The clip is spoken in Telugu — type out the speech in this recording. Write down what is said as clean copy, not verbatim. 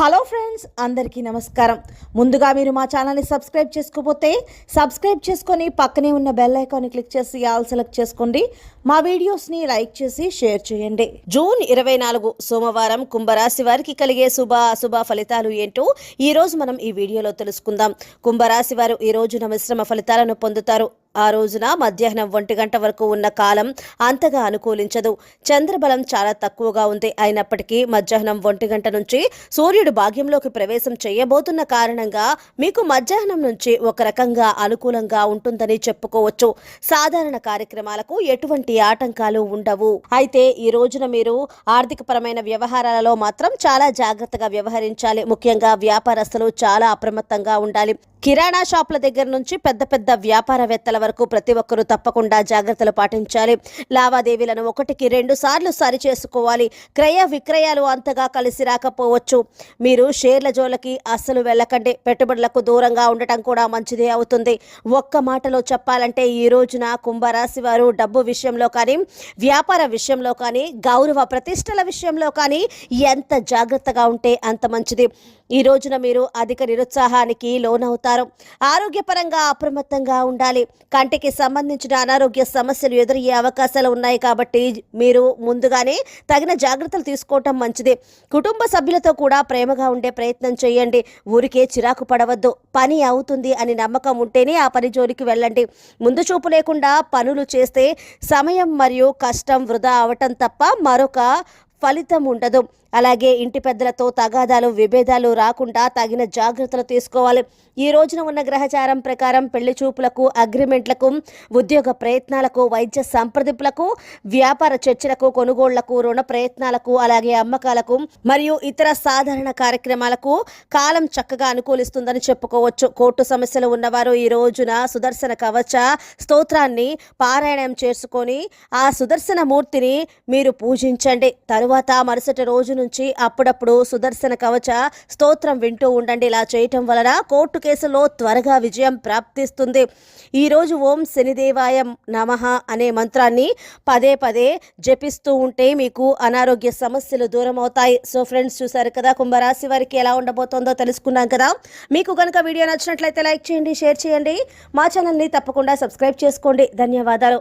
హలో ఫ్రెండ్స్, అందరికీ నమస్కారం. ముందుగా మీరు మా ఛానల్ని సబ్స్క్రైబ్ చేసుకోకపోతే సబ్స్క్రైబ్ చేసుకొని పక్కనే ఉన్న బెల్ ఐకాన్ని క్లిక్ చేసి ఆల్ సెలెక్ట్ చేసుకోండి. మా వీడియోస్ని లైక్ చేసి షేర్ చేయండి. జూన్ 24 సోమవారం కుంభరాశి వారికి కలిగే శుభ అశుభ ఫలితాలు ఏంటో ఈ రోజు మనం ఈ వీడియోలో తెలుసుకుందాం. కుంభరాశి వారు ఈ రోజున మిశ్రమ ఫలితాలను పొందుతారు. ఆ రోజున మధ్యాహ్నం 1 గంట వరకు ఉన్న కాలం అంతగా అనుకూలించదు. చంద్రబలం చాలా తక్కువగా ఉంది. అయినప్పటికీ మధ్యాహ్నం 1 గంట నుంచి సూర్యుడు భాగ్యంలోకి ప్రవేశం చేయబోతున్న కారణంగా మీకు మధ్యాహ్నం నుంచి ఒక రకంగా అనుకూలంగా ఉంటుందని చెప్పుకోవచ్చు. సాధారణ కార్యక్రమాలకు ఎటువంటి ఆటంకాలు ఉండవు. అయితే ఈ రోజున మీరు ఆర్థికపరమైన వ్యవహారాలలో మాత్రం చాలా జాగ్రత్తగా వ్యవహరించాలి. ముఖ్యంగా వ్యాపారస్తులు చాలా అప్రమత్తంగా ఉండాలి. కిరాణా షాపుల దగ్గర నుంచి పెద్ద పెద్ద వ్యాపారవేత్తల వరకు ప్రతి ఒక్కరూ తప్పకుండా జాగ్రత్తలు పాటించాలి. లావాదేవీలను 1-2 సార్లు సరి చేసుకోవాలి. క్రయ విక్రయాలు అంతగా కలిసి రాకపోవచ్చు. మీరు షేర్ల జోలకి అస్సలు వెళ్ళకండి. పెట్టుబడులకు దూరంగా ఉండటం కూడా మంచిదే అవుతుంది. ఒక్క మాటలో చెప్పాలంటే ఈ రోజున కుంభరాశి వారు డబ్బు విషయంలో కానీ, వ్యాపార విషయంలో కానీ, గౌరవ ప్రతిష్టల విషయంలో కానీ ఎంత జాగ్రత్తగా ఉంటే అంత మంచిది. ఈ రోజున మీరు అధిక నిరుత్సాహానికి లోనవుతారు. ఆరోగ్యపరంగా అప్రమత్తంగా ఉండాలి. కంటికి సంబంధించిన అనారోగ్య సమస్యలు ఎదురయ్యే అవకాశాలు ఉన్నాయి కాబట్టి మీరు ముందుగానే తగిన జాగ్రత్తలు తీసుకోవటం మంచిది. కుటుంబ సభ్యులతో కూడా ప్రేమగా ఉండే ప్రయత్నం చేయండి. ఊరికే చిరాకు పడవద్దు. పని అవుతుంది అని నమ్మకం ఉంటేనే ఆ పని జోలికి వెళ్ళండి. ముందు చూపు లేకుండా పనులు చేస్తే సమయం మరియు కష్టం వృధా అవటం తప్ప మరొక ఫలితం ఉండదు. అలాగే ఇంటి పెద్దలతో తగాదాలు విభేదాలు రాకుండా తగిన జాగ్రత్తలు తీసుకోవాలి. ఈ రోజున ఉన్న గ్రహచారం ప్రకారం పెళ్లి చూపులకు, అగ్రిమెంట్లకు, ఉద్యోగ ప్రయత్నాలకు, వైద్య సంప్రదింపులకు, వ్యాపార చర్చలకు, కొనుగోళ్లకు, రుణ ప్రయత్నాలకు, అలాగే అమ్మకాలకు మరియు ఇతర సాధారణ కార్యక్రమాలకు కాలం చక్కగా అనుకూలిస్తుందని చెప్పుకోవచ్చు. కోర్టు సమస్యలు ఉన్నవారు ఈ రోజున సుదర్శన కవచ స్తోత్రాన్ని పారాయణం చేసుకొని ఆ సుదర్శన మూర్తిని మీరు పూజించండి. తరువాత మరుసటి రోజు నుంచి అప్పుడప్పుడు సుదర్శన కవచ స్తోత్రం వింటూ ఉండండి. ఇలా చేయటం వలన కోర్టు కేసులో త్వరగా విజయం ప్రాప్తిస్తుంది. ఈరోజు ఓం శనిదేవాయ నమః అనే మంత్రాన్ని పదే పదే జపిస్తూ ఉంటే మీకు అనారోగ్య సమస్యలు దూరం అవుతాయి. సో ఫ్రెండ్స్, చూసారు కదా కుంభరాశి వారికి ఎలా ఉండబోతోందో తెలుసుకున్నాం కదా. మీకు కనుక వీడియో నచ్చినట్లయితే లైక్ చేయండి, షేర్ చేయండి. మా ఛానల్ని తప్పకుండా సబ్స్క్రైబ్ చేసుకోండి. ధన్యవాదాలు.